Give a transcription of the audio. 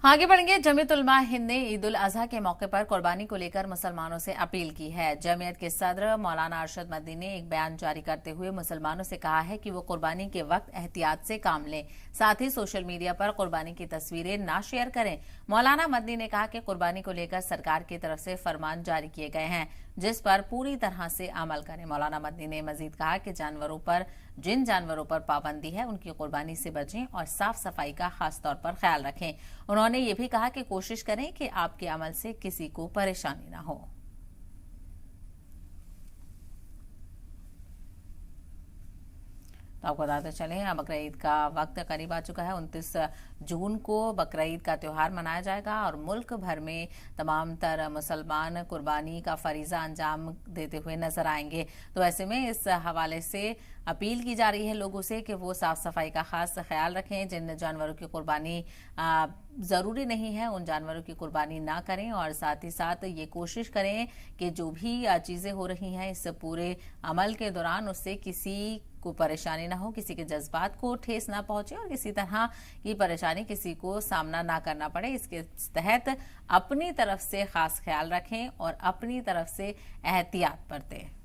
आगे बढ़ेंगे। जमीयत उलमा हिंद ने ईद उल अजहा के मौके पर कुर्बानी को लेकर मुसलमानों से अपील की है। जमीयत के सदर मौलाना अरशद मदनी ने एक बयान जारी करते हुए मुसलमानों से कहा है कि वो कुर्बानी के वक्त एहतियात से काम लें, साथ ही सोशल मीडिया पर कुर्बानी की तस्वीरें ना शेयर करें। मौलाना मदनी ने कहा कि कुर्बानी को लेकर सरकार की तरफ से फरमान जारी किए गए हैं, जिस पर पूरी तरह से अमल करें। मौलाना मदनी ने मजीद कहा कि जिन जानवरों पर पाबंदी है उनकी कुर्बानी से बचें और साफ सफाई का खास तौर पर ख्याल रखें। उन्होंने ये भी कहा कि कोशिश करें कि आपके अमल से किसी को परेशानी न हो। तो आपको बताते चलें, बकरा ईद का वक्त करीब आ चुका है। 29 जून को बकरा ईद का त्यौहार मनाया जाएगा और मुल्क भर में तमाम तर मुसलमान कुर्बानी का फरीजा अंजाम देते हुए नजर आएंगे। तो ऐसे में इस हवाले से अपील की जा रही है लोगों से कि वो साफ सफाई का खास ख्याल रखें। जिन जानवरों की कुर्बानी जरूरी नहीं है उन जानवरों की कुर्बानी ना करें और साथ ही साथ ये कोशिश करें कि जो भी चीजें हो रही हैं इस पूरे अमल के दौरान उससे किसी को परेशानी ना हो, किसी के जज्बात को ठेस ना पहुंचे और किसी तरह की परेशानी किसी को सामना ना करना पड़े। इसके तहत अपनी तरफ से खास ख्याल रखें और अपनी तरफ से एहतियात बरतें।